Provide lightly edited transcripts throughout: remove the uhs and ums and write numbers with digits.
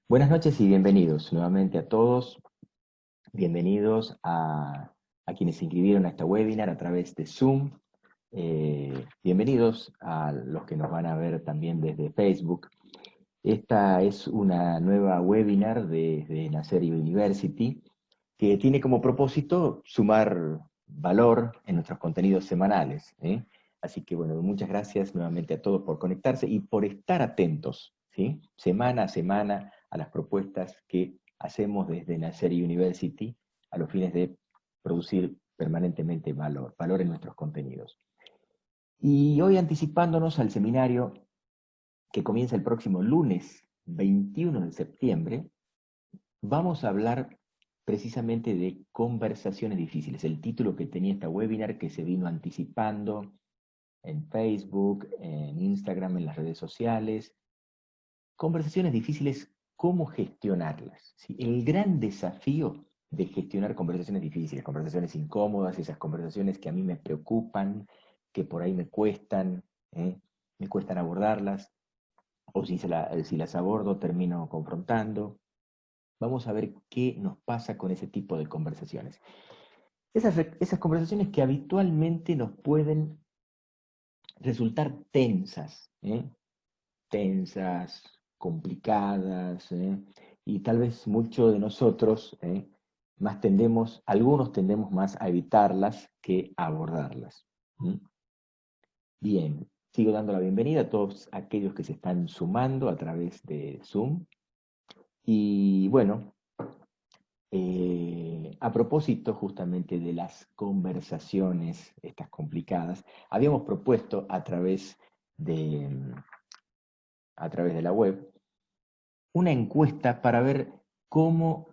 Buenas noches y bienvenidos nuevamente a todos. Bienvenidos a quienes se inscribieron a esta webinar a través de Zoom. Bienvenidos a los que nos van a ver también desde Facebook. Esta es una nueva webinar de Nacer University que tiene como propósito sumar valor en nuestros contenidos semanales, ¿eh? Así que bueno, muchas gracias nuevamente a todos por conectarse y por estar atentos, ¿sí? Semana a semana a las propuestas que hacemos desde Nacer University a los fines de producir permanentemente valor en nuestros contenidos. Y hoy anticipándonos al seminario que comienza el próximo lunes 21 de septiembre, vamos a hablar precisamente de conversaciones difíciles, el título que tenía esta webinar que se vino anticipando en Facebook, en Instagram, en las redes sociales. Conversaciones difíciles, ¿cómo gestionarlas? ¿Sí? El gran desafío de gestionar conversaciones difíciles, conversaciones incómodas, esas conversaciones que a mí me preocupan, que por ahí ¿eh? Me cuestan abordarlas, o si las abordo termino confrontando. Vamos a ver qué nos pasa con ese tipo de conversaciones. Esas conversaciones que habitualmente nos pueden resultar tensas, ¿eh? Tensas, complicadas, ¿eh? Y tal vez muchos de nosotros algunos tendemos más a evitarlas que a abordarlas. ¿Mm? Bien, sigo dando la bienvenida a todos aquellos que se están sumando a través de Zoom. Y bueno, a propósito justamente de las conversaciones, estas complicadas, habíamos propuesto de, a través de la web una encuesta para ver cómo,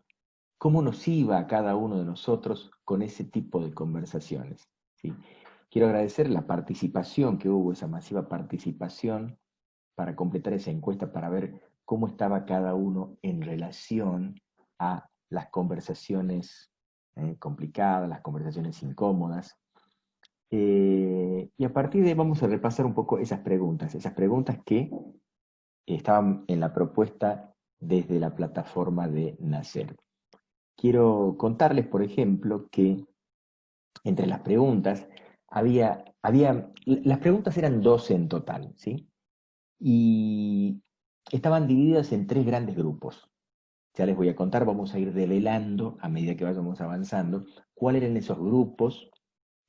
cómo nos iba a cada uno de nosotros con ese tipo de conversaciones. ¿Sí? Quiero agradecer la participación que hubo, esa masiva participación para completar esa encuesta, para ver cómo estaba cada uno en relación a las conversaciones complicadas, las conversaciones incómodas. Y a partir de ahí vamos a repasar un poco esas preguntas que estaban en la propuesta desde la plataforma de Nacer. Quiero contarles, por ejemplo, que entre las preguntas las preguntas eran 12 en total, ¿sí? Y estaban divididas en tres grandes grupos. Ya les voy a contar, vamos a ir develando a medida que vayamos avanzando cuáles eran esos grupos,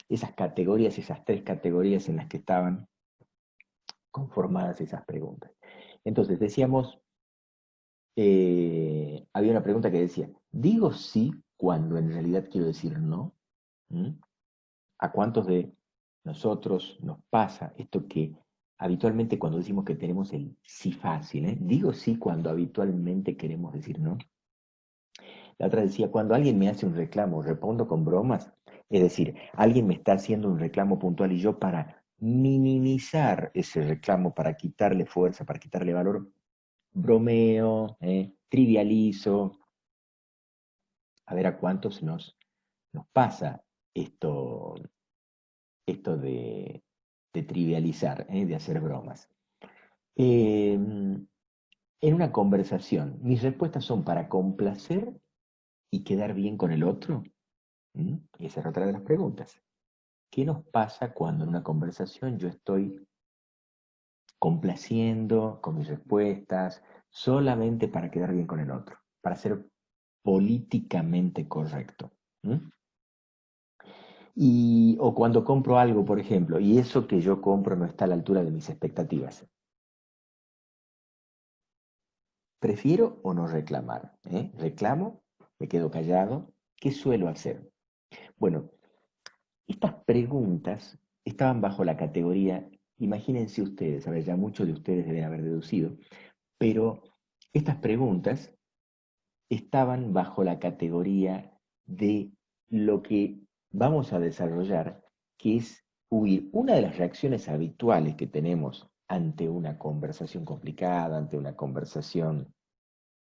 esas categorías, esas tres categorías en las que estaban conformadas esas preguntas. Entonces, decíamos, había una pregunta que decía, ¿digo sí cuando en realidad quiero decir no? ¿Mm? ¿A cuántos de nosotros nos pasa esto que habitualmente cuando decimos que tenemos el sí fácil, ¿eh? Digo sí cuando habitualmente queremos decir no? La otra decía, cuando alguien me hace un reclamo, respondo con bromas. Es decir, alguien me está haciendo un reclamo puntual y yo para minimizar ese reclamo, para quitarle fuerza, para quitarle valor, bromeo, trivializo. A ver a cuántos nos pasa esto, esto de trivializar, de hacer bromas. En una conversación, mis respuestas son para complacer y quedar bien con el otro. ¿Mm? Y esa es otra de las preguntas. ¿Qué nos pasa cuando en una conversación yo estoy complaciendo con mis respuestas solamente para quedar bien con el otro, para ser políticamente correcto? ¿Mm? O cuando compro algo, por ejemplo, y eso que yo compro no está a la altura de mis expectativas. ¿Prefiero o no reclamar? ¿Reclamo? ¿Me quedo callado? ¿Qué suelo hacer? Bueno, estas preguntas estaban bajo la categoría, imagínense ustedes, a ver, ya muchos de ustedes deben haber deducido, pero estas preguntas estaban bajo la categoría de lo que vamos a desarrollar, que es huir. Una de las reacciones habituales que tenemos ante una conversación complicada, ante una conversación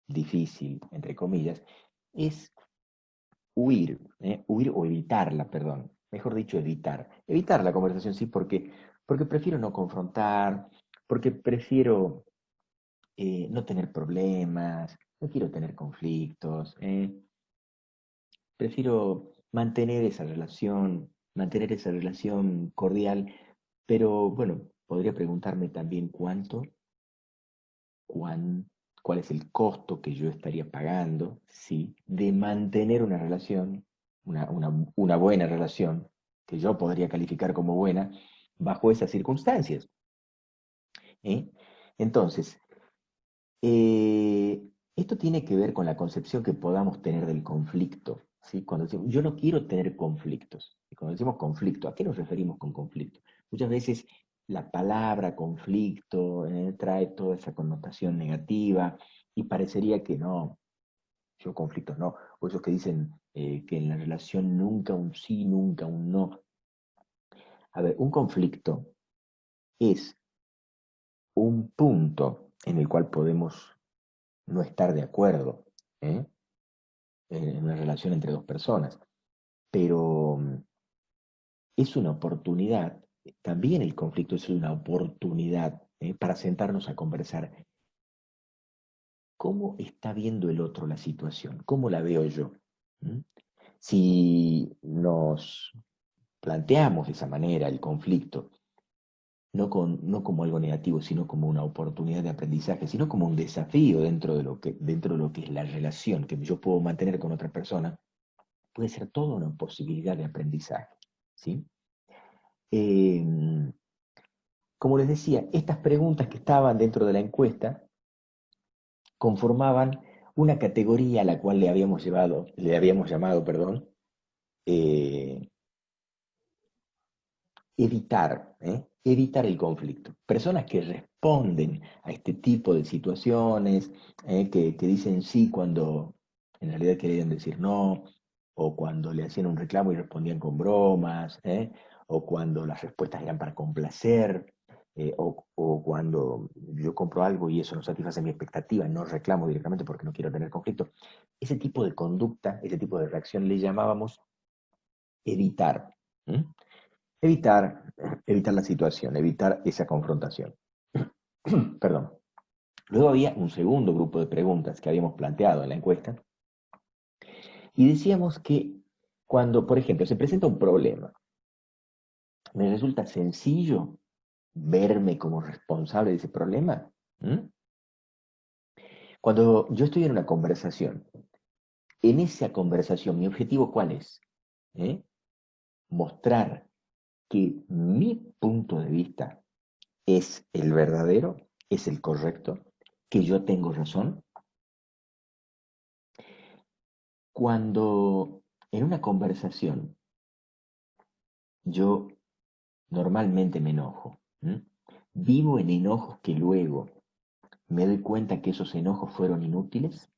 difícil, entre comillas, es huir o evitarla, perdón. Mejor dicho, evitar. Evitar la conversación, sí, porque prefiero no confrontar, porque prefiero no tener problemas, no quiero tener conflictos, prefiero mantener esa relación cordial, pero bueno, podría preguntarme también cuán, cuál es el costo que yo estaría pagando, ¿sí? De mantener una relación, una buena relación, que yo podría calificar como buena, bajo esas circunstancias. ¿Eh? Entonces, esto tiene que ver con la concepción que podamos tener del conflicto. ¿Sí? Cuando decimos, yo no quiero tener conflictos. Y cuando decimos conflicto, ¿a qué nos referimos con conflicto? Muchas veces la palabra conflicto trae toda esa connotación negativa y parecería que no, yo conflictos no. O esos que dicen que en la relación nunca un sí, nunca un no. A ver, un conflicto es un punto en el cual podemos no estar de acuerdo, ¿eh? En una relación entre dos personas, pero es una oportunidad, también el conflicto es una oportunidad para sentarnos a conversar. ¿Cómo está viendo el otro la situación? ¿Cómo la veo yo? ¿Mm? Si nos planteamos de esa manera el conflicto, no como algo negativo, sino como una oportunidad de aprendizaje, sino como un desafío dentro de lo que es la relación que yo puedo mantener con otra persona, puede ser toda una posibilidad de aprendizaje, ¿sí? Eh, Como les decía, estas preguntas que estaban dentro de la encuesta conformaban una categoría a la cual le habíamos llamado, perdón, eh, evitar el conflicto. Personas que responden a este tipo de situaciones, que dicen sí cuando en realidad querían decir no, o cuando le hacían un reclamo y respondían con bromas, o cuando las respuestas eran para complacer, o cuando yo compro algo y eso no satisface mi expectativa, no reclamo directamente porque no quiero tener conflicto. Ese tipo de conducta, ese tipo de reacción le llamábamos evitar. ¿Mm? Evitar la situación, evitar esa confrontación. Perdón. Luego había un segundo grupo de preguntas que habíamos planteado en la encuesta y decíamos que cuando, por ejemplo, se presenta un problema, me resulta sencillo verme como responsable de ese problema. ¿Mm? Cuando yo estoy en una conversación, en esa conversación, ¿mi objetivo cuál es? ¿Eh? Mostrar que mi punto de vista es el verdadero, es el correcto, que yo tengo razón. Cuando en una conversación yo normalmente me enojo, ¿m? Vivo en enojos que luego me doy cuenta que esos enojos fueron inútiles,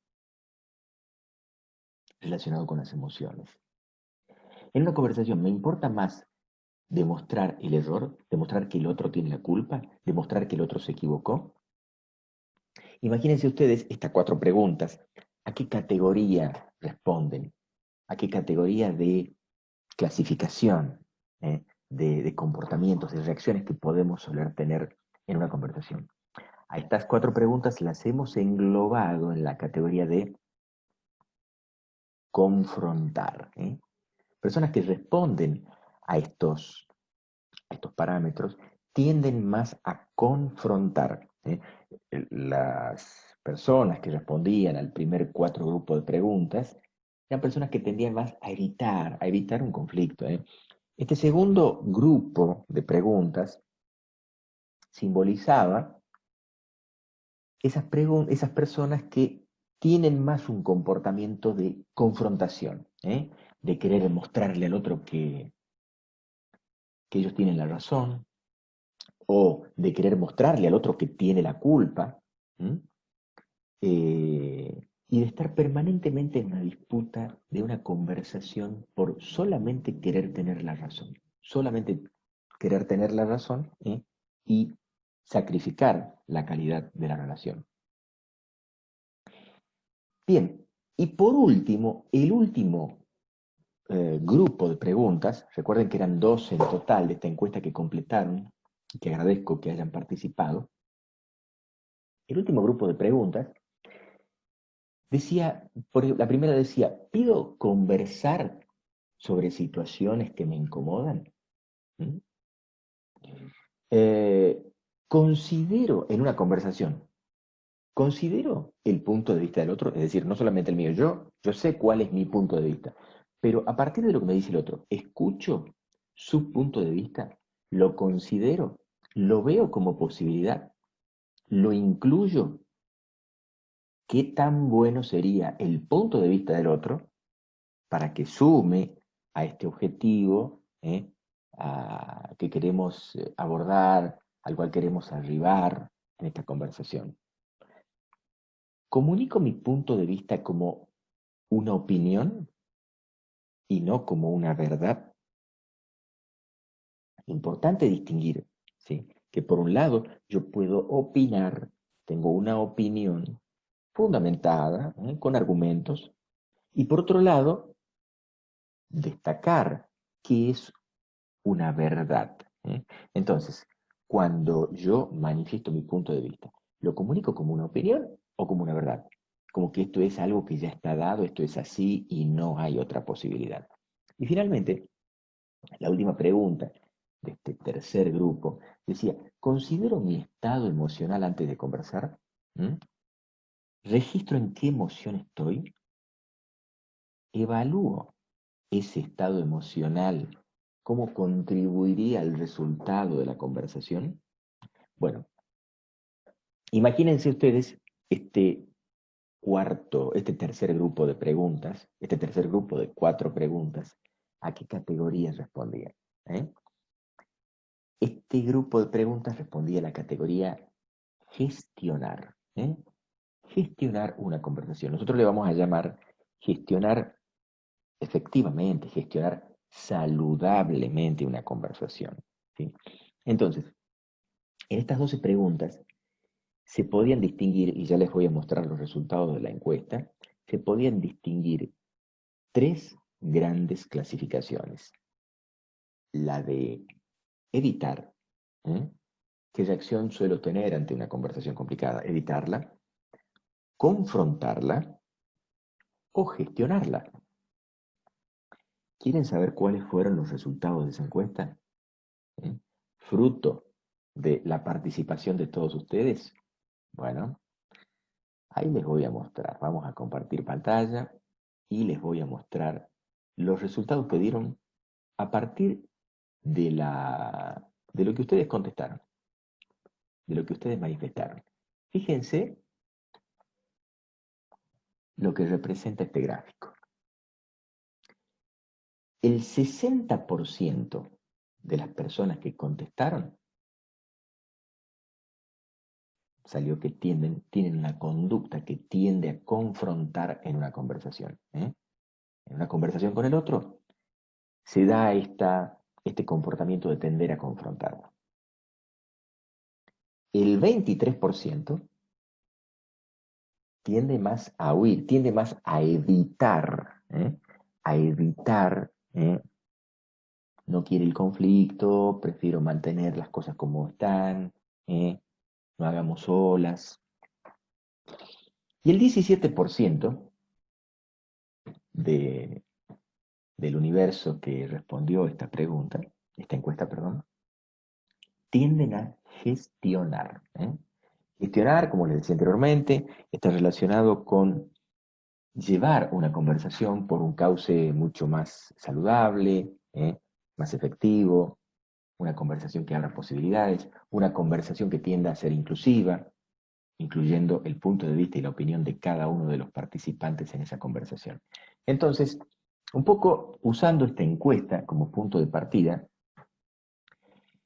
relacionado con las emociones. En una conversación me importa más demostrar el error, demostrar que el otro tiene la culpa, demostrar que el otro se equivocó. Imagínense ustedes estas cuatro preguntas. ¿A qué categoría responden? ¿A qué categoría de clasificación de comportamientos, de reacciones que podemos soler tener en una conversación? A estas cuatro preguntas las hemos englobado en la categoría de confrontar. Personas que responden a estos parámetros tienden más a confrontar. Las personas que respondían al primer cuatro grupos de preguntas eran personas que tendían más a evitar un conflicto. Este segundo grupo de preguntas simbolizaba esas personas que tienen más un comportamiento de confrontación, de querer mostrarle al otro que ellos tienen la razón, o de querer mostrarle al otro que tiene la culpa, y de estar permanentemente en una disputa, de una conversación por solamente querer tener la razón, solamente querer tener la razón, y sacrificar la calidad de la relación. Bien, y por último, el último grupo de preguntas, recuerden que eran 12 en total de esta encuesta que completaron, y que agradezco que hayan participado. El último grupo de preguntas Decía, la primera decía, pido conversar sobre situaciones que me incomodan. ¿Mm? Eh, considero en una conversación, considero el punto de vista del otro, es decir, no solamente el mío, yo sé cuál es mi punto de vista, pero a partir de lo que me dice el otro, escucho su punto de vista, lo considero, lo veo como posibilidad, lo incluyo. ¿Qué tan bueno sería el punto de vista del otro para que sume a este objetivo que queremos abordar, al cual queremos arribar en esta conversación? Comunico mi punto de vista como una opinión y no como una verdad. Importante distinguir, ¿sí? Que por un lado yo puedo opinar, tengo una opinión fundamentada, con argumentos, y por otro lado, destacar qué es una verdad. ¿Eh? Entonces, cuando yo manifiesto mi punto de vista, ¿lo comunico como una opinión o como una verdad? Como que esto es algo que ya está dado, esto es así y no hay otra posibilidad. Y finalmente, la última pregunta de este tercer grupo decía, ¿considero mi estado emocional antes de conversar? ¿Mm? ¿Registro en qué emoción estoy? ¿Evalúo ese estado emocional, cómo contribuiría al resultado de la conversación? Bueno, imagínense ustedes este este tercer grupo de preguntas, este tercer grupo de 4 preguntas, ¿a qué categorías respondían? ¿Eh? Este grupo de preguntas respondía a la categoría gestionar. ¿Eh? Gestionar una conversación. Nosotros le vamos a llamar gestionar efectivamente, gestionar saludablemente una conversación. ¿Sí? Entonces, en estas 12 preguntas se podían distinguir, y ya les voy a mostrar los resultados de la encuesta, se podían distinguir 3 grandes clasificaciones. La de evitar, ¿eh? ¿Qué reacción suelo tener ante una conversación complicada? Evitarla, confrontarla o gestionarla. ¿Quieren saber cuáles fueron los resultados de esa encuesta? ¿Eh? Fruto de la participación de todos ustedes. Bueno, ahí les voy a mostrar. Vamos a compartir pantalla y les voy a mostrar los resultados que dieron a partir de lo que ustedes contestaron, de lo que ustedes manifestaron. Fíjense lo que representa este gráfico. El 60% de las personas que contestaron salió que tienen una conducta que tiende a confrontar en una conversación. En una conversación con el otro se da este comportamiento de tender a confrontar. El 23% tiende más a huir, tiende más a evitar, no quiere el conflicto, prefiero mantener las cosas como están, ¿eh? No hagamos olas. Y el 17% de, del universo que respondió esta encuesta, perdón, tienden a gestionar. Gestionar, como les decía anteriormente, está relacionado con llevar una conversación por un cauce mucho más saludable, más efectivo, una conversación que abra posibilidades, una conversación que tienda a ser inclusiva, incluyendo el punto de vista y la opinión de cada uno de los participantes en esa conversación. Entonces, un poco usando esta encuesta como punto de partida,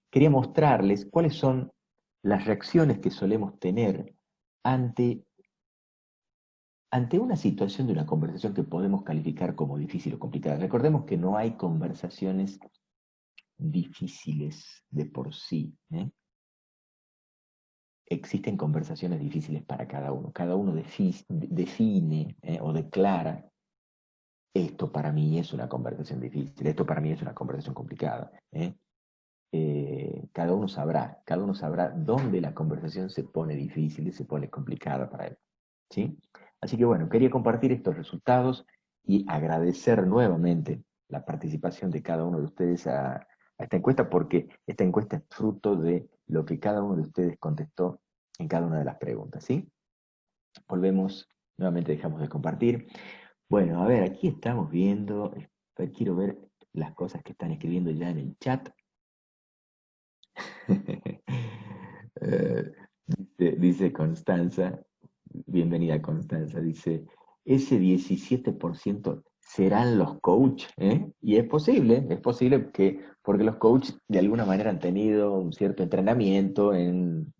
quería mostrarles cuáles son las reacciones que solemos tener ante, ante una situación de una conversación que podemos calificar como difícil o complicada. Recordemos que no hay conversaciones difíciles de por sí. Existen conversaciones difíciles para cada uno. Cada uno define o declara, esto para mí es una conversación difícil, esto para mí es una conversación complicada. Cada uno sabrá dónde la conversación se pone difícil y se pone complicada para él. ¿Sí? Así que bueno, quería compartir estos resultados y agradecer nuevamente la participación de cada uno de ustedes a esta encuesta, porque esta encuesta es fruto de lo que cada uno de ustedes contestó en cada una de las preguntas, ¿sí? Volvemos, nuevamente dejamos de compartir. Bueno, a ver, aquí estamos viendo, quiero ver las cosas que están escribiendo ya en el chat. Dice Constanza, bienvenida Constanza, dice, ese 17% serán los coach, ¿eh? Y es posible que, porque los coaches de alguna manera han tenido un cierto entrenamiento en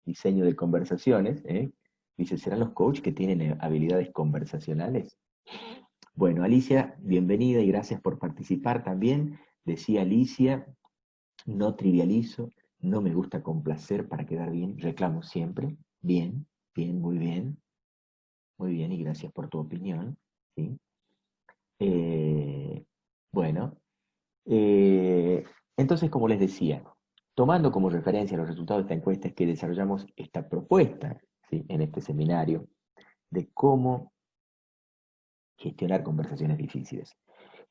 diseño de conversaciones, ¿eh? Dice, ¿serán los coaches que tienen habilidades conversacionales? Bueno, Alicia, bienvenida y gracias por participar también. Decía Alicia, no trivializo, no me gusta complacer para quedar bien, reclamo siempre. Bien, bien, muy bien y gracias por tu opinión. ¿Sí? Eh, bueno, eh, entonces como les decía, tomando como referencia los resultados de esta encuesta es que desarrollamos esta propuesta, ¿sí?, en este seminario de cómo gestionar conversaciones difíciles.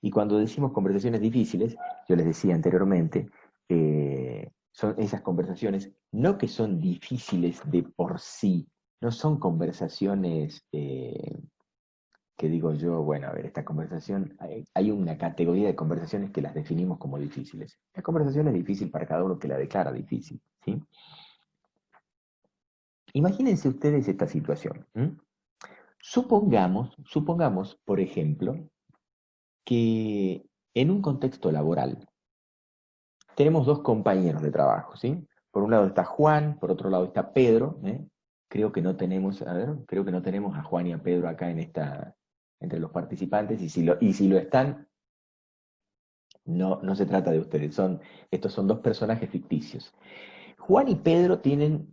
Y cuando decimos conversaciones difíciles, yo les decía anteriormente, son esas conversaciones, no que son difíciles de por sí, no son conversaciones que digo yo, bueno, a ver, esta conversación, hay una categoría de conversaciones que las definimos como difíciles. La conversación es difícil para cada uno que la declara difícil, ¿sí? Imagínense ustedes esta situación. Supongamos, por ejemplo, que en un contexto laboral tenemos dos compañeros de trabajo, ¿sí? Por un lado está Juan, por otro lado está Pedro, ¿eh? Creo que no tenemos, a ver, creo que no tenemos a Juan y a Pedro acá en entre los participantes, y si lo están, no se trata de ustedes, estos son dos personajes ficticios. Juan y Pedro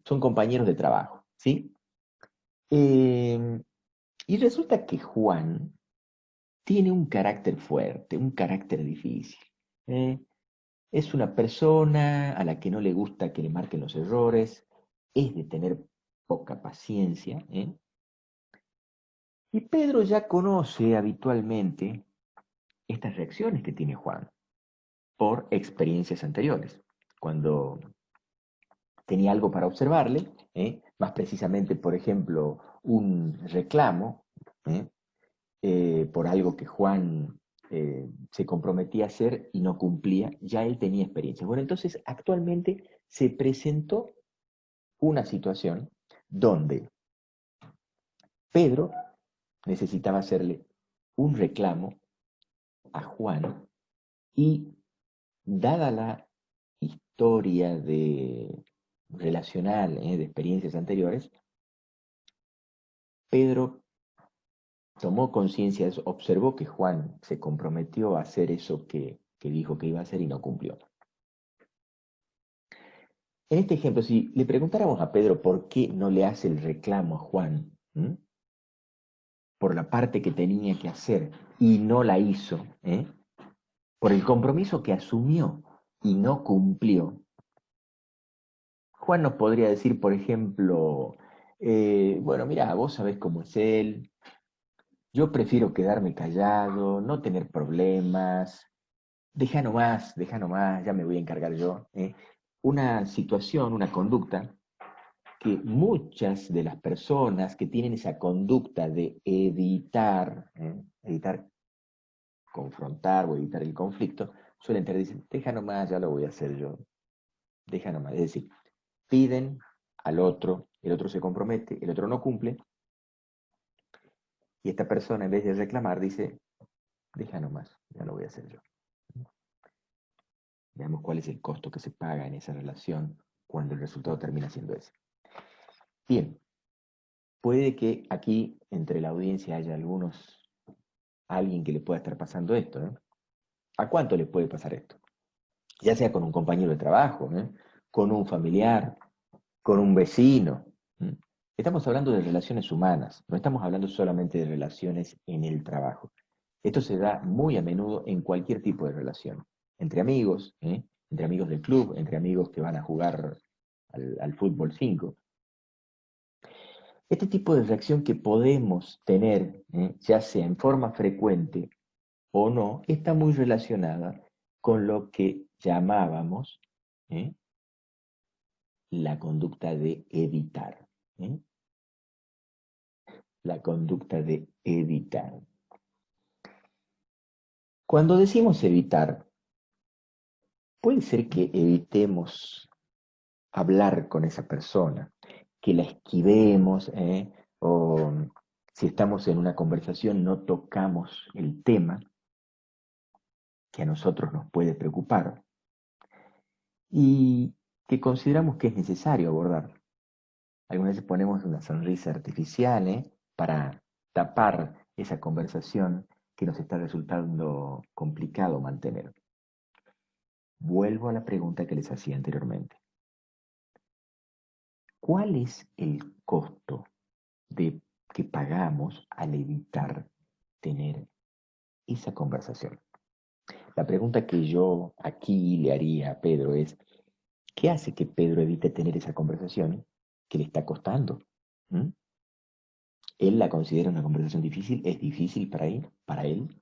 son compañeros de trabajo, ¿sí? Eh, y resulta que Juan tiene un carácter fuerte, un carácter difícil. ¿Eh? Es una persona a la que no le gusta que le marquen los errores, es de tener poca paciencia, ¿eh? Y Pedro ya conoce habitualmente estas reacciones que tiene Juan por experiencias anteriores. Cuando tenía algo para observarle, más precisamente, por ejemplo, un reclamo, ¿eh? Por algo que Juan se comprometía a hacer y no cumplía, ya él tenía experiencia. Bueno, entonces actualmente se presentó una situación donde Pedro necesitaba hacerle un reclamo a Juan y dada la historia relacional, de experiencias anteriores, Pedro tomó conciencia de eso, observó que Juan se comprometió a hacer eso que dijo que iba a hacer y no cumplió. En este ejemplo, si le preguntáramos a Pedro por qué no le hace el reclamo a Juan, por la parte que tenía que hacer y no la hizo, por el compromiso que asumió y no cumplió, Juan nos podría decir, por ejemplo, bueno, mira, vos sabés cómo es él, yo prefiero quedarme callado, no tener problemas, deja nomás, ya me voy a encargar yo. Una situación, una conducta que muchas de las personas que tienen esa conducta de evitar confrontar o evitar el conflicto, suelen tener, dicen, deja nomás, ya lo voy a hacer yo, deja nomás. Es decir, piden al otro, el otro se compromete, el otro no cumple, y esta persona en vez de reclamar dice, deja nomás, ya lo voy a hacer yo. Veamos cuál es el costo que se paga en esa relación cuando el resultado termina siendo ese. Bien, puede que aquí entre la audiencia haya alguien que le pueda estar pasando esto, ¿eh? ¿A cuánto le puede pasar esto? Ya sea con un compañero de trabajo, con un familiar, con un vecino. Estamos hablando de relaciones humanas, no estamos hablando solamente de relaciones en el trabajo. Esto se da muy a menudo en cualquier tipo de relación, entre amigos, entre amigos del club, entre amigos que van a jugar al fútbol 5. Este tipo de reacción que podemos tener, ya sea en forma frecuente o no, está muy relacionada con lo que llamábamos ¿eh? la conducta de evitar. ¿eh? La conducta de evitar. Cuando decimos evitar, puede ser que evitemos hablar con esa persona, que la esquivemos, o si estamos en una conversación no tocamos el tema que a nosotros nos puede preocupar y que consideramos que es necesario abordar. Algunas veces ponemos una sonrisa artificial, para tapar esa conversación que nos está resultando complicado mantener. Vuelvo a la pregunta que les hacía anteriormente. ¿Cuál es el costo que pagamos al evitar tener esa conversación? La pregunta que yo aquí le haría a Pedro es, ¿qué hace que Pedro evite tener esa conversación que le está costando? ¿Mm? ¿Él la considera una conversación difícil? ¿Es difícil para él?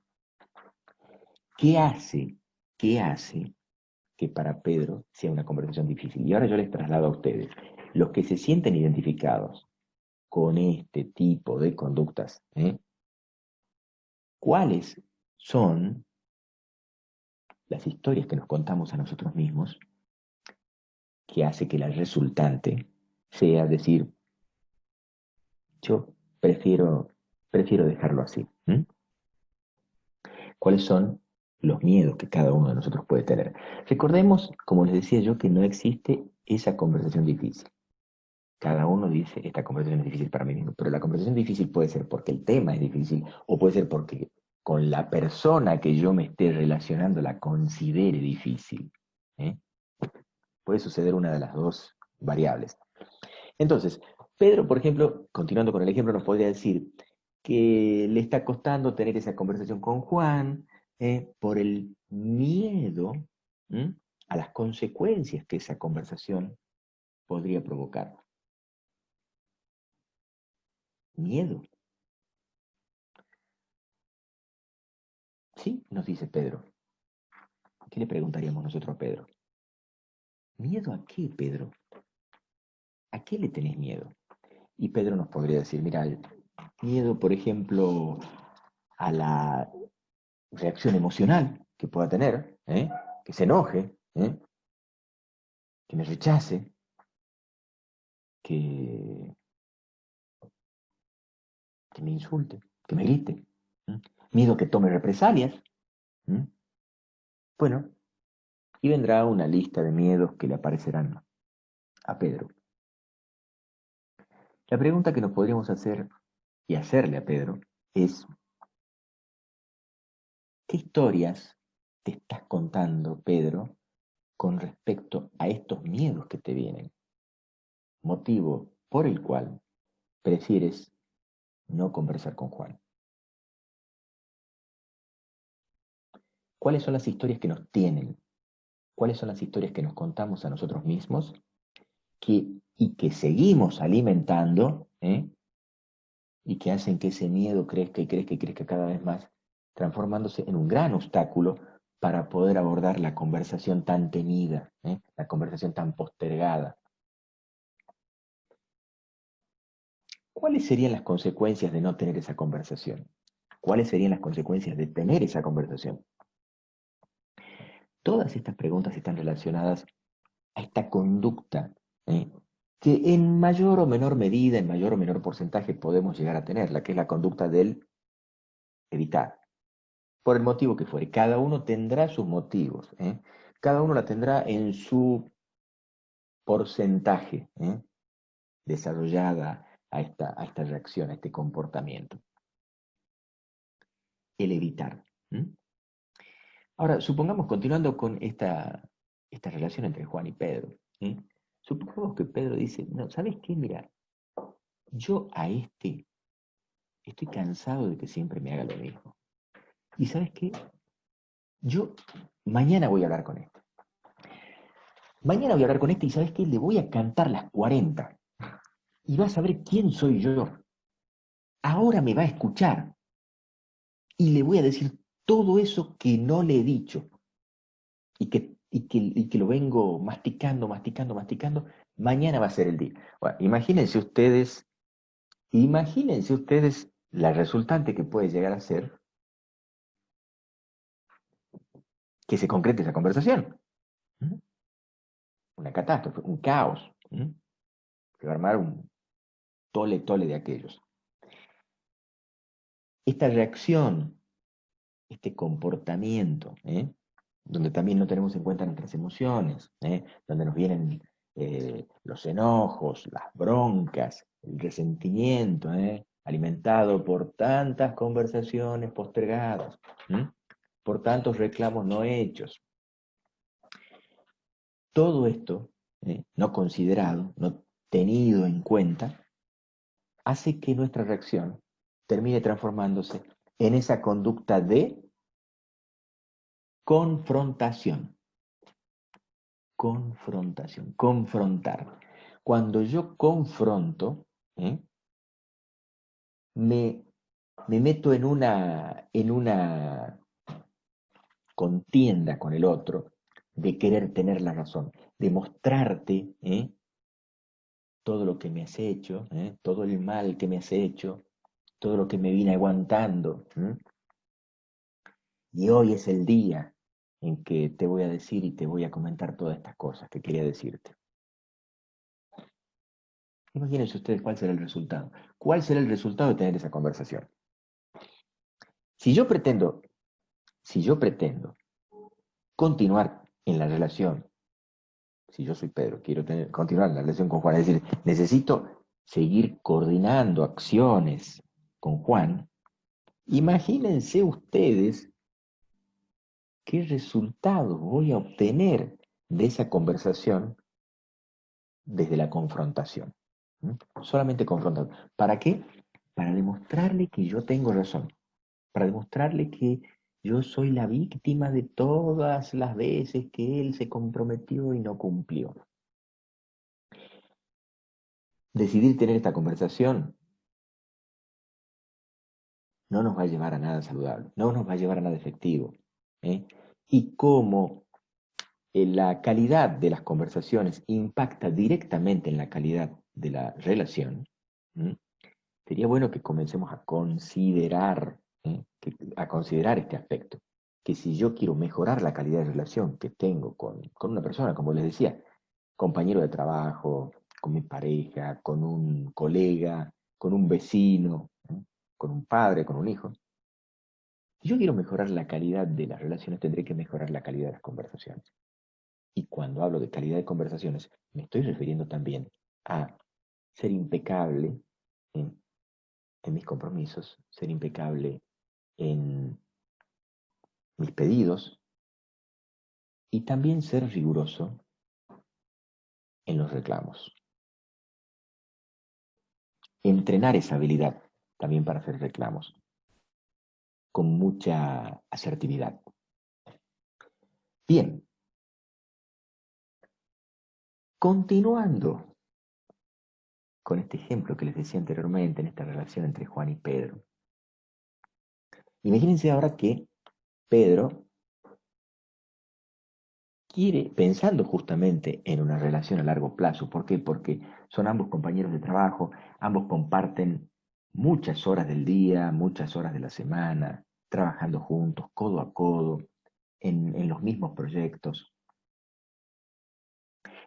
¿Qué hace? ¿Qué hace que para Pedro sea una conversación difícil? Y ahora yo les traslado a ustedes. Los que se sienten identificados con este tipo de conductas, ¿cuáles son las historias que nos contamos a nosotros mismos que hace que la resultante sea decir, yo prefiero dejarlo así? ¿Cuáles son los miedos que cada uno de nosotros puede tener? Recordemos, como les decía yo, que no existe esa conversación difícil. Cada uno dice, esta conversación es difícil para mí mismo, pero la conversación difícil puede ser porque el tema es difícil o puede ser porque con la persona que yo me esté relacionando la considere difícil. ¿eh? Puede suceder una de las dos variables. Entonces, Pedro, por ejemplo, continuando con el ejemplo, nos podría decir que le está costando tener esa conversación con Juan por el miedo, ¿m? a las consecuencias que esa conversación podría provocar. Miedo. Sí, nos dice Pedro. ¿Qué le preguntaríamos nosotros a Pedro? ¿Miedo a qué, Pedro? ¿A qué le tenés miedo? Y Pedro nos podría decir, mira, miedo, por ejemplo, a la reacción emocional que pueda tener, que se enoje, que me rechace, que, que me insulte, que me grite. ¿eh? Miedo que tome represalias. ¿eh? Bueno, y vendrá una lista de miedos que le aparecerán a Pedro. La pregunta que nos podríamos hacer y hacerle a Pedro es, ¿qué historias te estás contando, Pedro, con respecto a estos miedos que te vienen? Motivo por el cual prefieres no conversar con Juan. ¿Cuáles son las historias que nos tienen? ¿Cuáles son las historias que nos contamos a nosotros mismos y que seguimos alimentando y que hacen que ese miedo crezca y crezca y crezca cada vez más, transformándose en un gran obstáculo para poder abordar la conversación tan temida, la conversación tan postergada? ¿Cuáles serían las consecuencias de no tener esa conversación? ¿Cuáles serían las consecuencias de tener esa conversación? Todas estas preguntas están relacionadas a esta conducta, ¿eh? que en mayor o menor medida, en mayor o menor porcentaje podemos llegar a tener, la que es la conducta del evitar, por el motivo que fuere. Cada uno tendrá sus motivos, cada uno la tendrá en su porcentaje desarrollada a esta reacción, a este comportamiento. El evitar. Ahora, supongamos, continuando con esta relación entre Juan y Pedro, supongamos que Pedro dice, no, ¿sabes qué? Mira, yo a este estoy cansado de que siempre me haga lo mismo. ¿Y sabes qué? Yo mañana voy a hablar con este. Mañana voy a hablar con este y ¿sabes qué? Le voy a cantar las 40. y va a saber quién soy yo. Ahora me va a escuchar y le voy a decir todo eso que no le he dicho y que lo vengo masticando, masticando, masticando. Mañana va a ser el día. Bueno, imagínense ustedes la resultante que puede llegar a ser que se concrete esa conversación. ¿Mm? Una catástrofe, un caos. ¿Mm? Se va a armar un tole tole de aquellos. Esta reacción, este comportamiento, donde también no tenemos en cuenta nuestras emociones, donde nos vienen los enojos, las broncas, el resentimiento, alimentado por tantas conversaciones postergadas, por tantos reclamos no hechos. Todo esto, no considerado, no tenido en cuenta, hace que nuestra reacción termine transformándose en esa conducta de confrontación. Confrontación, confrontar. Cuando yo confronto, ¿eh? me, me meto en una contienda con el otro de querer tener la razón, de mostrarte todo lo que me has hecho, todo el mal que me has hecho, todo lo que me vine aguantando. Y hoy es el día en que te voy a decir y te voy a comentar todas estas cosas que quería decirte. Imagínense ustedes cuál será el resultado. ¿Cuál será el resultado de tener esa conversación? Si yo pretendo, si yo pretendo continuar en la relación, si yo soy Pedro, quiero continuar en la relación con Juan, es decir, necesito seguir coordinando acciones con Juan, imagínense ustedes qué resultado voy a obtener de esa conversación desde la confrontación. Solamente confrontando. ¿Para qué? Para demostrarle que yo tengo razón, para demostrarle que yo soy la víctima de todas las veces que él se comprometió y no cumplió. Decidir tener esta conversación no nos va a llevar a nada saludable, no nos va a llevar a nada efectivo. ¿eh? Y como la calidad de las conversaciones impacta directamente en la calidad de la relación, ¿eh? Sería bueno que comencemos a considerar este aspecto. Que si yo quiero mejorar la calidad de relación que tengo con una persona, como les decía, compañero de trabajo, con mi pareja, con un colega, con un vecino, con un padre, con un hijo, si yo quiero mejorar la calidad de las relaciones, tendré que mejorar la calidad de las conversaciones. Y cuando hablo de calidad de conversaciones, me estoy refiriendo también a ser impecable en mis compromisos, ser impecable en mis pedidos y también ser riguroso en los reclamos. Entrenar esa habilidad también para hacer reclamos con mucha asertividad. Bien, continuando con este ejemplo que les decía anteriormente en esta relación entre Juan y Pedro. Imagínense ahora que Pedro quiere, pensando justamente en una relación a largo plazo. ¿Por qué? Porque son ambos compañeros de trabajo, ambos comparten muchas horas del día, muchas horas de la semana, trabajando juntos, codo a codo, en los mismos proyectos.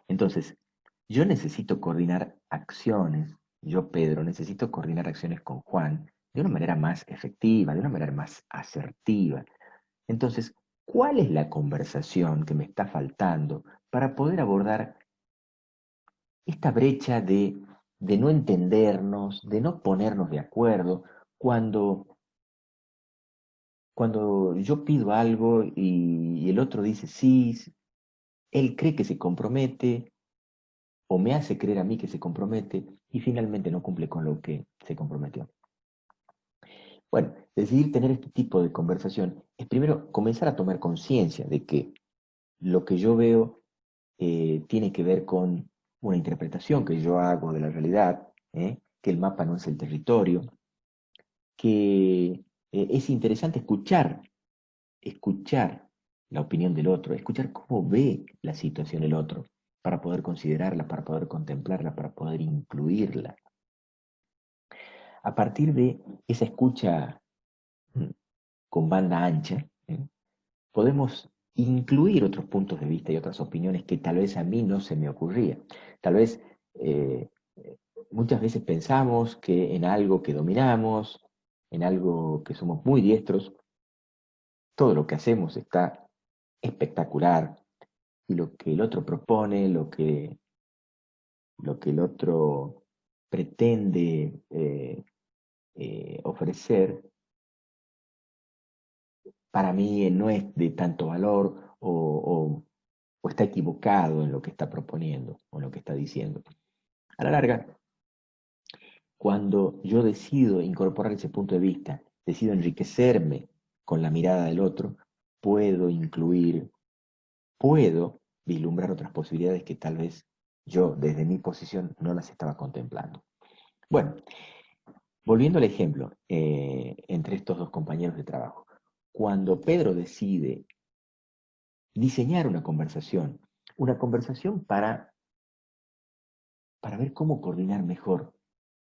Entonces, yo necesito coordinar acciones, yo, Pedro, necesito coordinar acciones con Juan de una manera más efectiva, de una manera más asertiva. Entonces, ¿cuál es la conversación que me está faltando para poder abordar esta brecha de no entendernos, de no ponernos de acuerdo cuando yo pido algo y el otro dice sí, él cree que se compromete o me hace creer a mí que se compromete y finalmente no cumple con lo que se comprometió? Bueno, decidir tener este tipo de conversación es primero comenzar a tomar conciencia de que lo que yo veo tiene que ver con una interpretación que yo hago de la realidad, que el mapa no es el territorio, que es interesante escuchar la opinión del otro, escuchar cómo ve la situación el otro, para poder considerarla, para poder contemplarla, para poder incluirla. A partir de esa escucha con banda ancha, podemos incluir otros puntos de vista y otras opiniones que tal vez a mí no se me ocurría. Tal vez eh, muchas veces pensamos que en algo que dominamos, en algo que somos muy diestros, todo lo que hacemos está espectacular y lo que el otro propone, lo que el otro pretende ofrecer, para mí no es de tanto valor o está equivocado en lo que está proponiendo o en lo que está diciendo. A la larga, cuando yo decido incorporar ese punto de vista, decido enriquecerme con la mirada del otro, puedo incluir, puedo vislumbrar otras posibilidades que tal vez yo desde mi posición no las estaba contemplando. Bueno, volviendo al ejemplo entre estos dos compañeros de trabajo, cuando Pedro decide diseñar una conversación para ver cómo coordinar mejor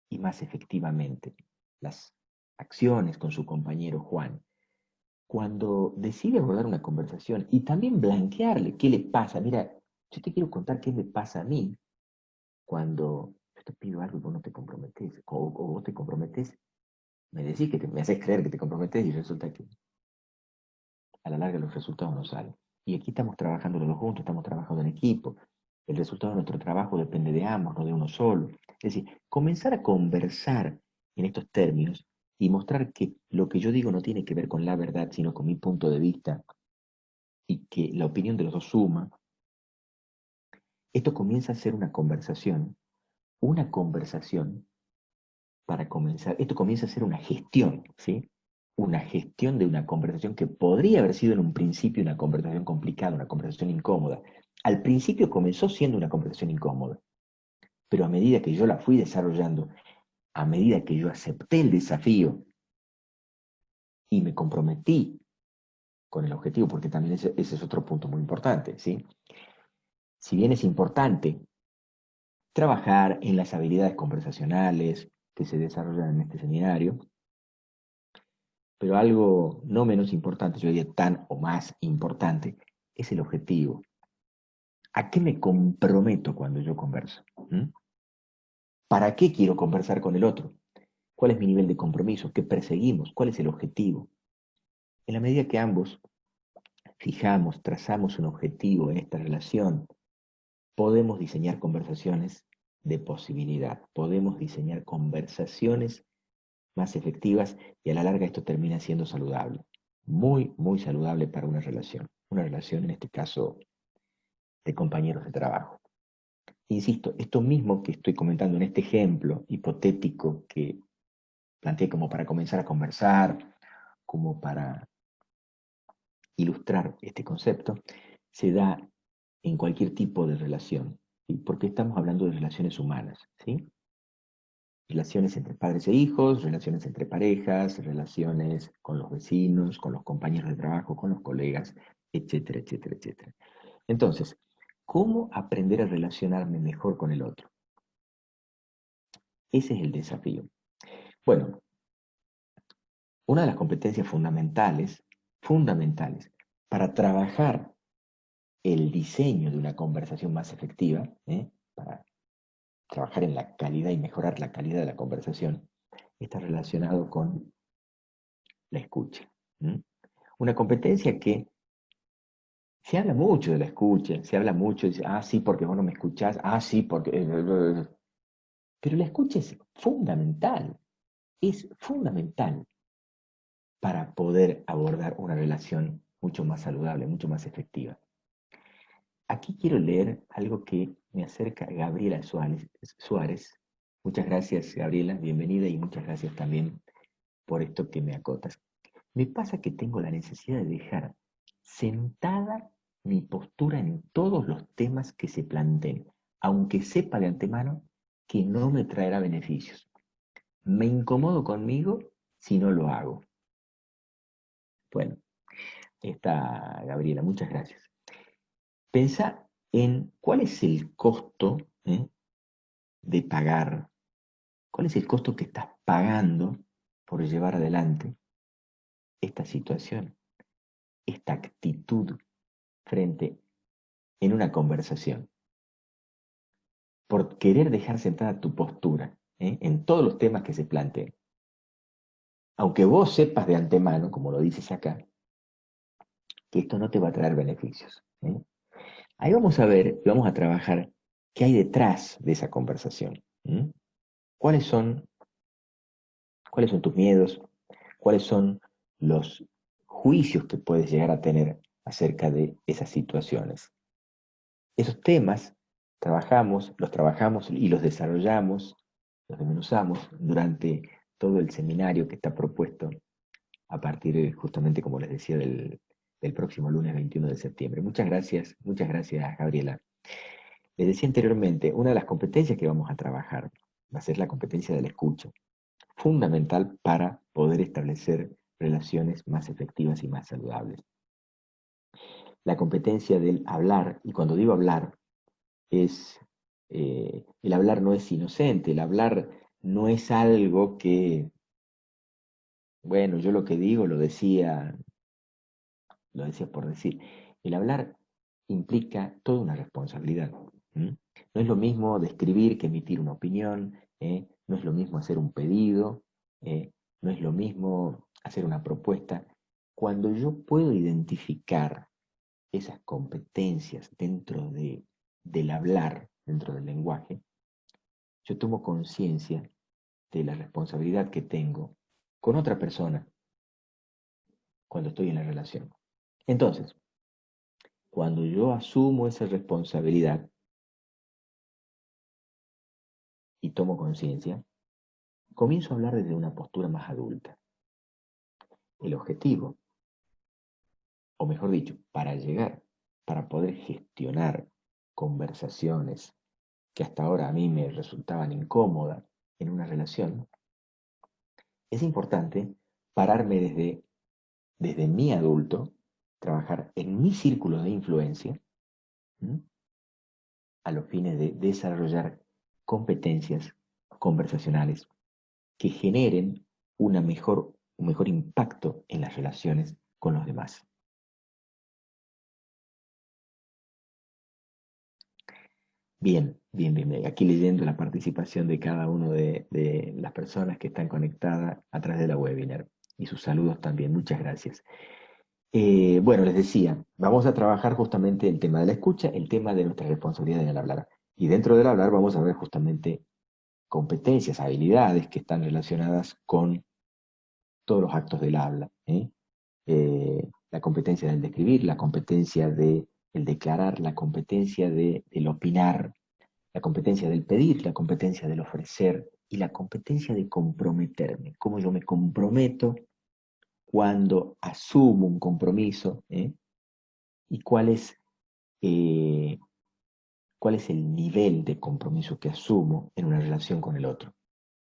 y más efectivamente las acciones con su compañero Juan, cuando decide abordar una conversación y también blanquearle qué le pasa, mira, yo te quiero contar qué me pasa a mí cuando yo te pido algo y vos no te comprometes, o vos te comprometes, me decís me haces creer que te comprometes y resulta que a la larga los resultados no salen. Y aquí estamos trabajando los dos juntos, estamos trabajando en equipo. El resultado de nuestro trabajo depende de ambos, no de uno solo. Es decir, comenzar a conversar en estos términos y mostrar que lo que yo digo no tiene que ver con la verdad, sino con mi punto de vista y que la opinión de los dos suma, esto comienza a ser una conversación para comenzar, esto comienza a ser una gestión, ¿sí? Una gestión de una conversación que podría haber sido en un principio una conversación complicada, una conversación incómoda. Al principio comenzó siendo una conversación incómoda, pero a medida que yo la fui desarrollando, a medida que yo acepté el desafío y me comprometí con el objetivo, porque también ese es otro punto muy importante, ¿sí? Si bien es importante trabajar en las habilidades conversacionales que se desarrollan en este seminario, pero algo no menos importante, yo diría tan o más importante, es el objetivo. ¿A qué me comprometo cuando yo converso? ¿Mm? ¿Para qué quiero conversar con el otro? ¿Cuál es mi nivel de compromiso? ¿Qué perseguimos? ¿Cuál es el objetivo? En la medida que ambos trazamos un objetivo en esta relación, podemos diseñar conversaciones de posibilidad, podemos diseñar conversaciones más efectivas y a la larga esto termina siendo saludable, muy, muy saludable para una relación en este caso de compañeros de trabajo. Insisto, esto mismo que estoy comentando en este ejemplo hipotético que planteé como para comenzar a conversar, como para ilustrar este concepto, se da en cualquier tipo de relación, ¿sí? Porque estamos hablando de relaciones humanas, ¿sí? Relaciones entre padres e hijos, relaciones entre parejas, relaciones con los vecinos, con los compañeros de trabajo, con los colegas, etcétera, etcétera, etcétera. Entonces, ¿cómo aprender a relacionarme mejor con el otro? Ese es el desafío. Bueno, una de las competencias fundamentales para trabajar el diseño de una conversación más efectiva, para trabajar en la calidad y mejorar la calidad de la conversación, está relacionado con la escucha. ¿Mm? Una competencia que se habla mucho de la escucha, se habla mucho, dice, ah, sí, porque vos no me escuchás, ah, sí, porque... Pero la escucha es fundamental para poder abordar una relación mucho más saludable, mucho más efectiva. Aquí quiero leer algo que me acerca Gabriela Suárez. Muchas gracias, Gabriela, bienvenida y muchas gracias también por esto que me acotas. Me pasa que tengo la necesidad de dejar sentada mi postura en todos los temas que se planteen, aunque sepa de antemano que no me traerá beneficios. Me incomodo conmigo si no lo hago. Bueno, está Gabriela, muchas gracias. Pensá en cuál es el costo de pagar, cuál es el costo que estás pagando por llevar adelante esta situación, esta actitud frente en una conversación, por querer dejar sentada tu postura en todos los temas que se planteen. Aunque vos sepas de antemano, como lo dices acá, que esto no te va a traer beneficios. Ahí vamos a ver y vamos a trabajar qué hay detrás de esa conversación. ¿Cuáles son, ¿Cuáles son tus miedos? ¿Cuáles son los juicios que puedes llegar a tener acerca de esas situaciones? Esos temas los trabajamos y los desarrollamos, los desmenuzamos durante todo el seminario que está propuesto a partir, justamente como les decía, del próximo lunes 21 de septiembre. Muchas gracias, Gabriela. Les decía anteriormente, una de las competencias que vamos a trabajar va a ser la competencia de la escucha, fundamental para poder establecer relaciones más efectivas y más saludables. La competencia del hablar, y cuando digo hablar, el hablar no es inocente, el hablar no es algo que, bueno, yo lo que digo lo decía por decir. El hablar implica toda una responsabilidad. No es lo mismo describir que emitir una opinión, no es lo mismo hacer un pedido, no es lo mismo hacer una propuesta. Cuando yo puedo identificar esas competencias del hablar, dentro del lenguaje, yo tomo conciencia de la responsabilidad que tengo con otra persona cuando estoy en la relación. Entonces, cuando yo asumo esa responsabilidad y tomo conciencia, comienzo a hablar desde una postura más adulta. El objetivo, o mejor dicho, para poder gestionar conversaciones que hasta ahora a mí me resultaban incómodas en una relación, es importante pararme desde mi adulto, trabajar en mi círculo de influencia, ¿m? A los fines de desarrollar competencias conversacionales que generen un mejor impacto en las relaciones con los demás. Bien. Aquí leyendo la participación de cada uno de las personas que están conectadas a través de la webinar y sus saludos también. Muchas gracias. Bueno, les decía, vamos a trabajar justamente el tema de la escucha, el tema de nuestra responsabilidad en el hablar. Y dentro del hablar vamos a ver justamente competencias, habilidades que están relacionadas con todos los actos del habla. La competencia del describir, la competencia del declarar, la competencia del opinar, la competencia del pedir, la competencia del ofrecer y la competencia de comprometerme. Cómo yo me comprometo cuando asumo un compromiso, y eh, cuál es el nivel de compromiso que asumo en una relación con el otro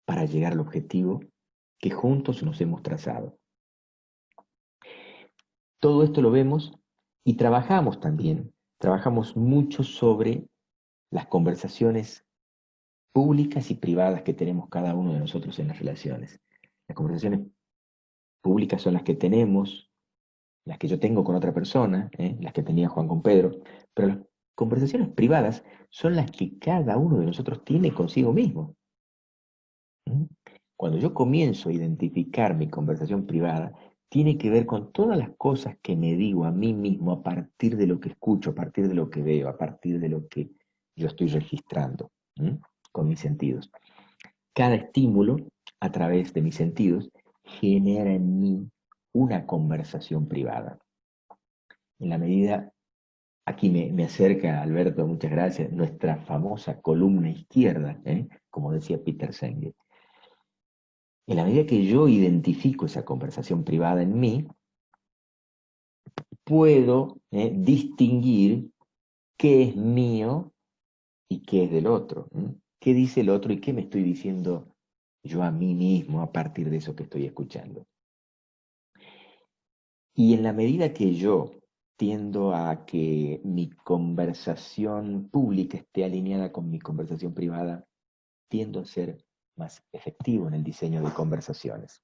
para llegar al objetivo que juntos nos hemos trazado. Todo esto lo vemos y trabajamos mucho sobre las conversaciones públicas y privadas que tenemos cada uno de nosotros en las relaciones. Las conversaciones públicas son las que tenemos, las que yo tengo con otra persona, las que tenía Juan con Pedro, pero las conversaciones privadas son las que cada uno de nosotros tiene consigo mismo. Cuando yo comienzo a identificar mi conversación privada, tiene que ver con todas las cosas que me digo a mí mismo a partir de lo que escucho, a partir de lo que veo, a partir de lo que yo estoy registrando con mis sentidos. Cada estímulo, a través de mis sentidos, genera en mí una conversación privada. En la medida, aquí me acerca, Alberto, muchas gracias, nuestra famosa columna izquierda, como decía Peter Senge. En la medida que yo identifico esa conversación privada en mí, puedo distinguir qué es mío y qué es del otro. qué dice el otro y qué me estoy diciendo yo a mí mismo a partir de eso que estoy escuchando. Y en la medida que yo tiendo a que mi conversación pública esté alineada con mi conversación privada, tiendo a ser más efectivo en el diseño de conversaciones.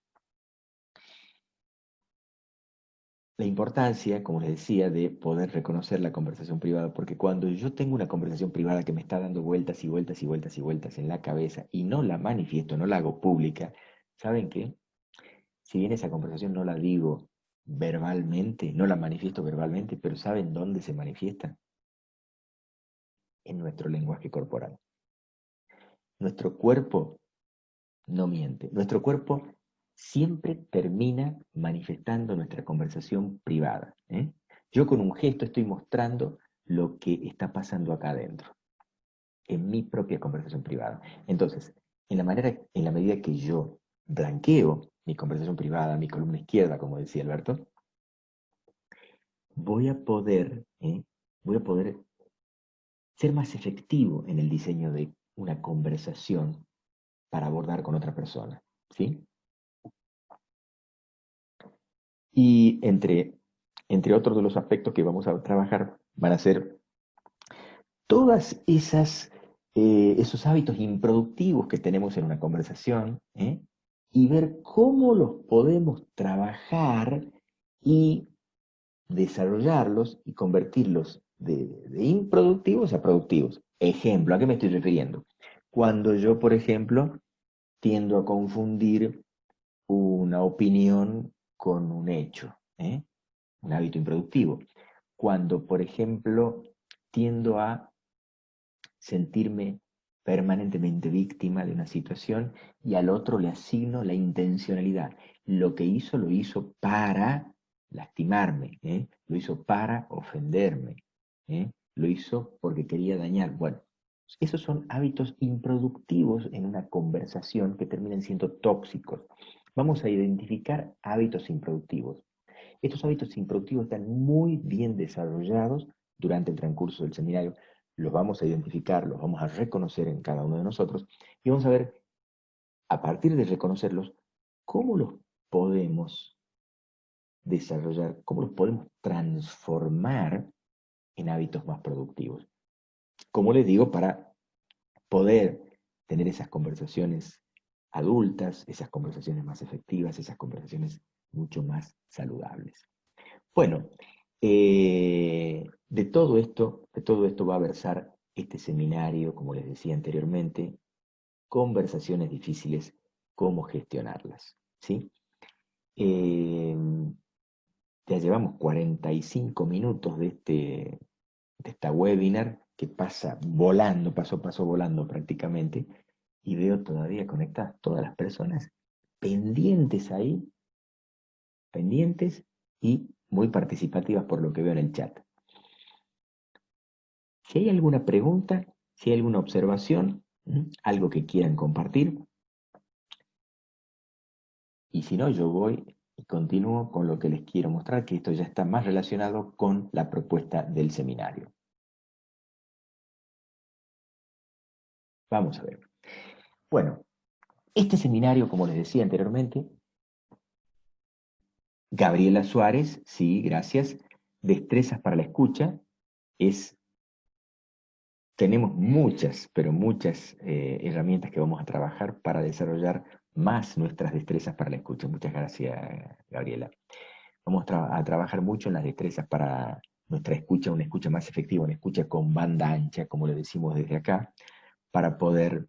La importancia, como les decía, de poder reconocer la conversación privada, porque cuando yo tengo una conversación privada que me está dando vueltas y vueltas y vueltas y vueltas en la cabeza y no la manifiesto, no la hago pública, ¿saben qué? Si bien esa conversación no la digo verbalmente, no la manifiesto verbalmente, pero ¿saben dónde se manifiesta? En nuestro lenguaje corporal. Nuestro cuerpo no miente. Nuestro cuerpo siempre termina manifestando nuestra conversación privada. ¿Eh? Yo con un gesto estoy mostrando lo que está pasando acá adentro, en mi propia conversación privada. Entonces, en la medida que yo blanqueo mi conversación privada, mi columna izquierda, como decía Alberto, voy a poder ser más efectivo en el diseño de una conversación para abordar con otra persona. ¿Sí? Y entre otros de los aspectos que vamos a trabajar van a ser todas esos hábitos improductivos que tenemos en una conversación, ¿eh? Y ver cómo los podemos trabajar y desarrollarlos y convertirlos de improductivos a productivos. Ejemplo, ¿a qué me estoy refiriendo? Cuando yo, por ejemplo, tiendo a confundir una opinión con un hecho, ¿eh? Un hábito improductivo. Cuando, por ejemplo, tiendo a sentirme permanentemente víctima de una situación y al otro le asigno la intencionalidad. Lo que hizo lo hizo para lastimarme, ¿eh? Lo hizo para ofenderme, ¿eh? Lo hizo porque quería dañar. Bueno, esos son hábitos improductivos en una conversación que terminan siendo tóxicos. Vamos a identificar hábitos improductivos. Estos hábitos improductivos están muy bien desarrollados durante el transcurso del seminario. Los vamos a identificar, los vamos a reconocer en cada uno de nosotros y vamos a ver, a partir de reconocerlos, cómo los podemos desarrollar, cómo los podemos transformar en hábitos más productivos. Como les digo, para poder tener esas conversaciones adultas, esas conversaciones más efectivas, esas conversaciones mucho más saludables. Bueno, de todo esto va a versar este seminario, como les decía anteriormente, conversaciones difíciles, cómo gestionarlas, ¿sí? Eh, ya llevamos 45 minutos de esta webinar que pasa volando, paso volando prácticamente, y veo todavía conectadas todas las personas pendientes ahí, pendientes y muy participativas por lo que veo en el chat. Si hay alguna pregunta, si hay alguna observación, algo que quieran compartir, y si no, yo voy y continúo con lo que les quiero mostrar, que esto ya está más relacionado con la propuesta del seminario. Vamos a ver. Bueno, este seminario, como les decía anteriormente, Gabriela Suárez, sí, gracias, Destrezas para la escucha, tenemos muchas, pero muchas herramientas que vamos a trabajar para desarrollar más nuestras destrezas para la escucha. Muchas gracias, Gabriela. Vamos a trabajar mucho en las destrezas para nuestra escucha, una escucha más efectiva, una escucha con banda ancha, como le decimos desde acá, para poder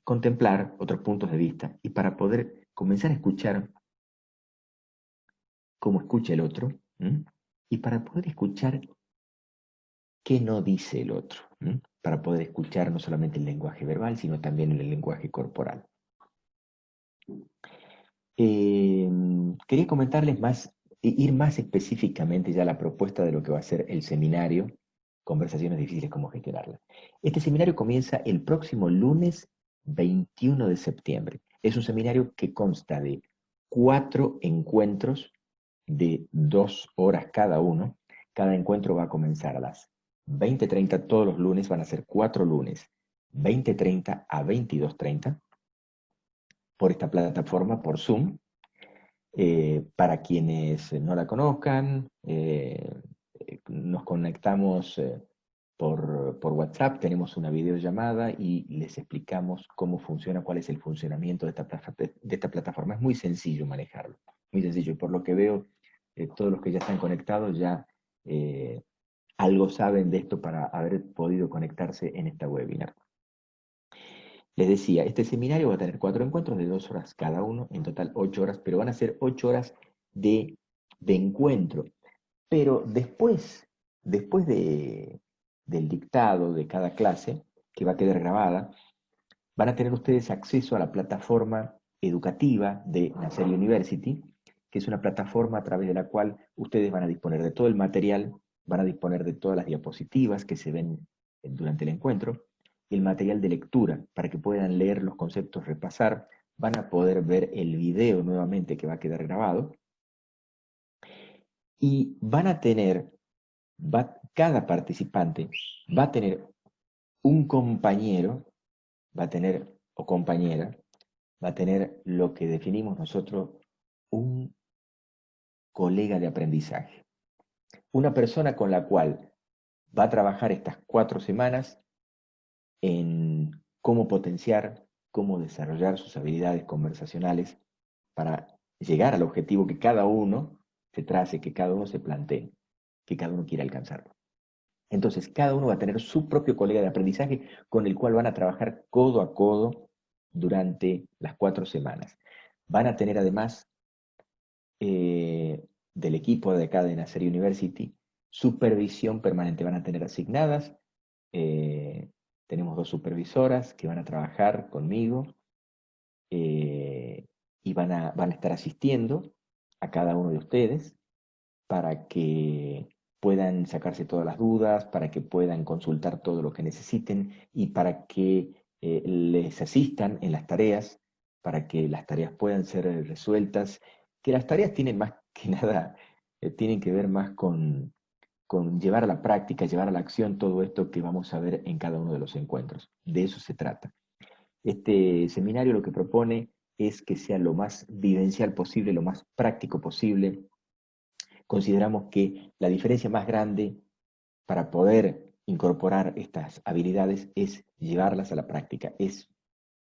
contemplar otros puntos de vista y para poder comenzar a escuchar cómo escucha el otro, ¿m? Y para poder escuchar qué no dice el otro, ¿m? Para poder escuchar no solamente el lenguaje verbal, sino también el lenguaje corporal. Quería comentarles más, ir más específicamente ya a la propuesta de lo que va a ser el seminario, Conversaciones difíciles, cómo gestionarlas. Este seminario comienza el próximo lunes 21 de septiembre. Es un seminario que consta de 4 encuentros de 2 horas cada uno. Cada encuentro va a comenzar a las 20:30 todos los lunes, van a ser 4 lunes. 20:30 a 22:30 por esta plataforma, por Zoom. Para quienes no la conozcan, nos conectamos por WhatsApp, tenemos una videollamada y les explicamos cómo funciona, cuál es el funcionamiento de esta plataforma. Es muy sencillo manejarlo, muy sencillo. Y por lo que veo, todos los que ya están conectados ya algo saben de esto para haber podido conectarse en esta webinar. Les decía, este seminario va a tener 4 encuentros de 2 horas cada uno, en total 8 horas, pero van a ser 8 horas de encuentro. Pero después del dictado de cada clase, que va a quedar grabada, van a tener ustedes acceso a la plataforma educativa de Nacer University, que es una plataforma a través de la cual ustedes van a disponer de todo el material, van a disponer de todas las diapositivas que se ven durante el encuentro, el material de lectura para que puedan leer los conceptos, repasar, van a poder ver el video nuevamente que va a quedar grabado, y van a tener, cada participante va a tener un compañero, va a tener, o compañera, va a tener lo que definimos nosotros un colega de aprendizaje. Una persona con la cual va a trabajar estas 4 semanas en cómo potenciar, cómo desarrollar sus habilidades conversacionales para llegar al objetivo que cada uno se trace, que cada uno se plantee, que cada uno quiera alcanzarlo. Entonces, cada uno va a tener su propio colega de aprendizaje con el cual van a trabajar codo a codo durante las 4 semanas. Van a tener además del equipo de acá de Nacer University supervisión permanente. Van a tener asignadas, tenemos 2 supervisoras que van a trabajar conmigo y van a estar asistiendo a cada uno de ustedes para que puedan sacarse todas las dudas, para que puedan consultar todo lo que necesiten y para que les asistan en las tareas, para que las tareas puedan ser resueltas, que las tareas tienen más que nada, tienen que ver más con llevar a la práctica, llevar a la acción todo esto que vamos a ver en cada uno de los encuentros. De eso se trata. Este seminario lo que propone es que sea lo más vivencial posible, lo más práctico posible. Consideramos que la diferencia más grande para poder incorporar estas habilidades es llevarlas a la práctica, es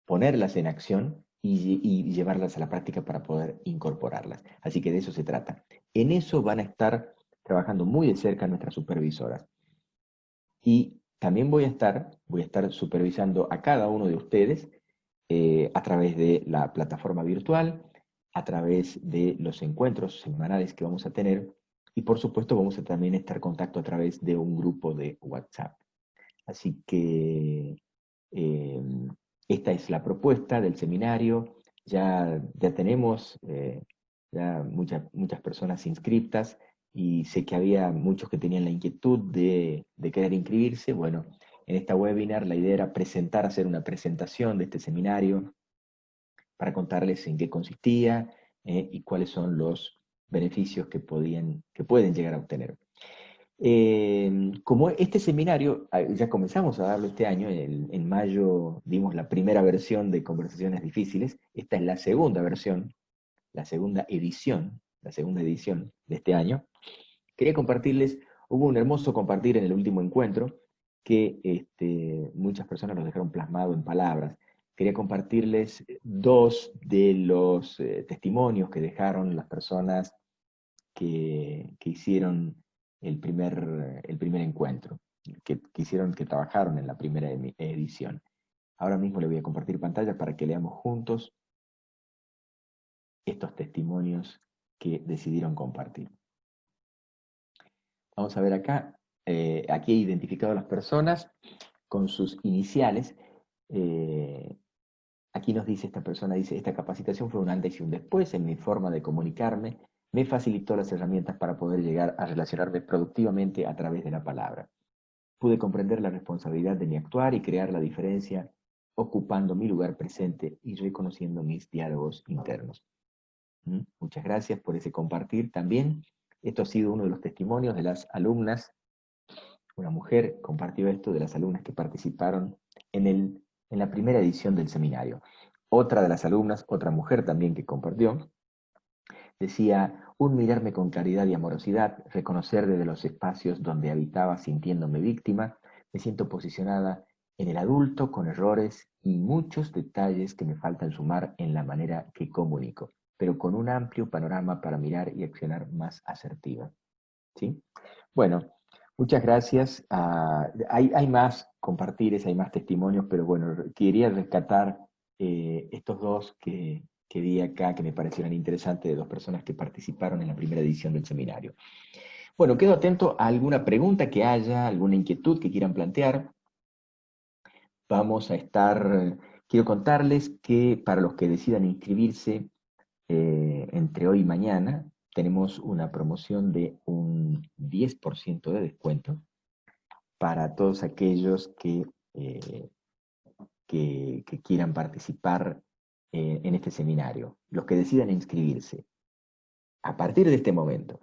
ponerlas en acción y llevarlas a la práctica para poder incorporarlas. Así que de eso se trata. En eso van a estar trabajando muy de cerca nuestras supervisoras. Y también voy a estar supervisando a cada uno de ustedes a través de la plataforma virtual, a través de los encuentros semanales que vamos a tener, y por supuesto vamos a también estar en contacto a través de un grupo de WhatsApp. Así que eh, esta es la propuesta del seminario. Ya tenemos ya muchas personas inscriptas y sé que había muchos que tenían la inquietud de querer inscribirse. Bueno, en esta webinar la idea era hacer una presentación de este seminario para contarles en qué consistía y cuáles son los beneficios que pueden llegar a obtener. Como este seminario ya comenzamos a darlo este año, en mayo dimos la primera versión de Conversaciones Difíciles, esta es la segunda versión, la segunda edición de este año. Quería compartirles, hubo un hermoso compartir en el último encuentro que muchas personas nos dejaron plasmado en palabras. Quería compartirles 2 de los testimonios que dejaron las personas que hicieron el primer encuentro, que trabajaron en la primera edición. Ahora mismo le voy a compartir pantalla para que leamos juntos estos testimonios que decidieron compartir. Vamos a ver acá, aquí he identificado a las personas con sus iniciales. Aquí nos dice esta persona, dice, esta capacitación fue un antes y un después en mi forma de comunicarme, me facilitó las herramientas para poder llegar a relacionarme productivamente a través de la palabra. Pude comprender la responsabilidad de mi actuar y crear la diferencia ocupando mi lugar presente y reconociendo mis diálogos internos. Muchas gracias por ese compartir también. Esto ha sido uno de los testimonios de las alumnas. Una mujer compartió esto de las alumnas que participaron en la primera edición del seminario. Otra de las alumnas, otra mujer también que compartió, decía: un mirarme con claridad y amorosidad, reconocer desde los espacios donde habitaba sintiéndome víctima, me siento posicionada en el adulto con errores y muchos detalles que me faltan sumar en la manera que comunico, pero con un amplio panorama para mirar y accionar más asertiva. ¿Sí? Bueno, muchas gracias. Hay más compartires, hay más testimonios, pero bueno, quería rescatar estos dos que vi acá, que me parecieron interesantes, de dos personas que participaron en la primera edición del seminario. Bueno, quedo atento a alguna pregunta que haya, alguna inquietud que quieran plantear. Vamos a estar, quiero contarles que para los que decidan inscribirse entre hoy y mañana, tenemos una promoción de un 10% de descuento para todos aquellos eh, que quieran participar en este seminario. Los que decidan inscribirse, a partir de este momento,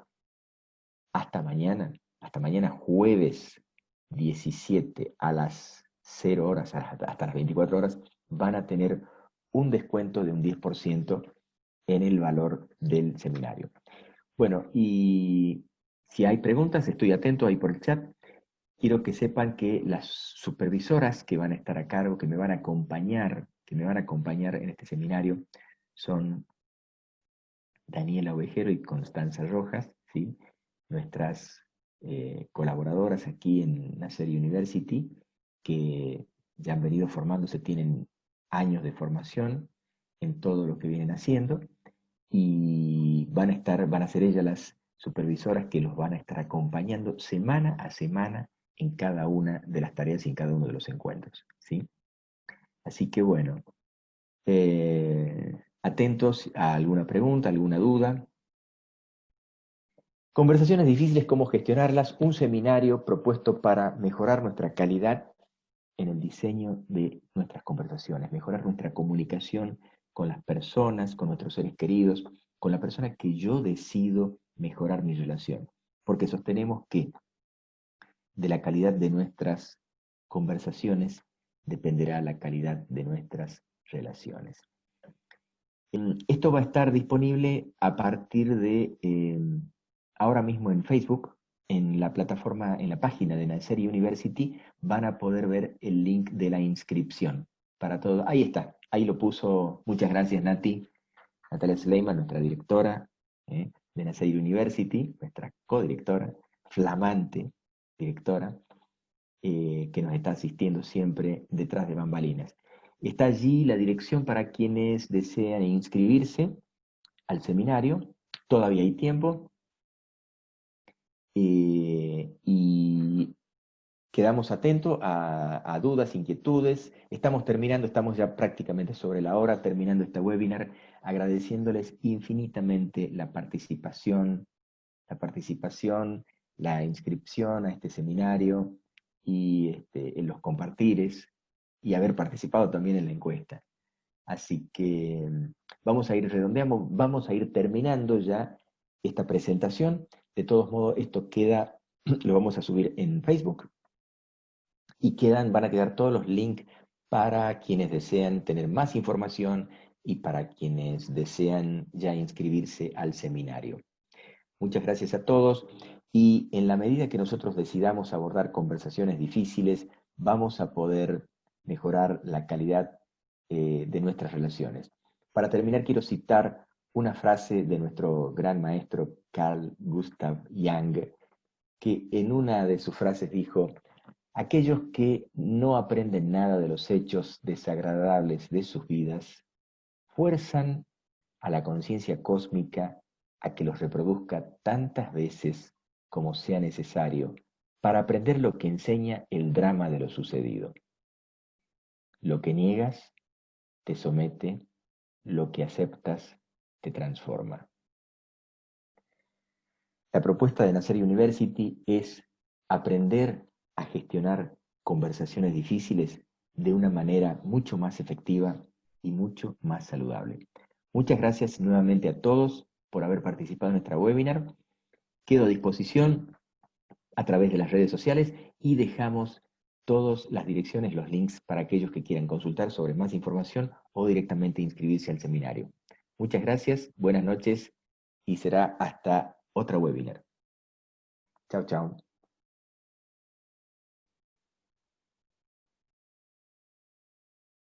hasta mañana jueves 17 a las 0 horas, hasta las 24 horas, van a tener un descuento de un 10% en el valor del seminario. Bueno, y si hay preguntas, estoy atento ahí por el chat. Quiero que sepan que las supervisoras que van a estar a cargo, que me van a acompañar en este seminario, son Daniela Ovejero y Constanza Rojas, ¿sí? Nuestras colaboradoras aquí en Nacer University, que ya han venido formándose, tienen años de formación en todo lo que vienen haciendo, y van a ser ellas las supervisoras que los van a estar acompañando semana a semana en cada una de las tareas y en cada uno de los encuentros, ¿sí? Así que bueno, atentos a alguna pregunta, alguna duda. Conversaciones difíciles, cómo gestionarlas, un seminario propuesto para mejorar nuestra calidad en el diseño de nuestras conversaciones, mejorar nuestra comunicación con las personas, con nuestros seres queridos, con la persona que yo decido mejorar mi relación. Porque sostenemos que de la calidad de nuestras conversaciones dependerá la calidad de nuestras relaciones. Esto va a estar disponible a partir de ahora mismo en Facebook, en la plataforma, en la página de Nacer University, van a poder ver el link de la inscripción para todo. Ahí está, ahí lo puso. Muchas gracias, Natalia Sleiman, nuestra directora de Nacer University, nuestra codirectora, flamante directora, que nos está asistiendo siempre detrás de bambalinas. Está allí la dirección para quienes desean inscribirse al seminario. Todavía hay tiempo. Y quedamos atentos a dudas, inquietudes. Estamos ya prácticamente sobre la hora, terminando este webinar, agradeciéndoles infinitamente la inscripción a este seminario y en los compartires y haber participado también en la encuesta. Así que vamos a ir redondeando, vamos a ir terminando ya esta presentación. De todos modos, esto queda, lo vamos a subir en Facebook y van a quedar todos los links para quienes desean tener más información y para quienes desean ya inscribirse al seminario. Muchas gracias a todos, y en la medida que nosotros decidamos abordar conversaciones difíciles, vamos a poder mejorar la calidad de nuestras relaciones. Para terminar, quiero citar una frase de nuestro gran maestro Carl Gustav Jung, que en una de sus frases dijo: aquellos que no aprenden nada de los hechos desagradables de sus vidas, fuerzan a la conciencia cósmica a que los reproduzca tantas veces como sea necesario para aprender lo que enseña el drama de lo sucedido. Lo que niegas te somete, lo que aceptas te transforma. La propuesta de Nacer University es aprender a gestionar conversaciones difíciles de una manera mucho más efectiva y mucho más saludable. Muchas gracias nuevamente a todos por haber participado en nuestra webinar. Quedo a disposición a través de las redes sociales y dejamos todas las direcciones, los links para aquellos que quieran consultar sobre más información o directamente inscribirse al seminario. Muchas gracias, buenas noches y será hasta otra webinar. Chao, chao.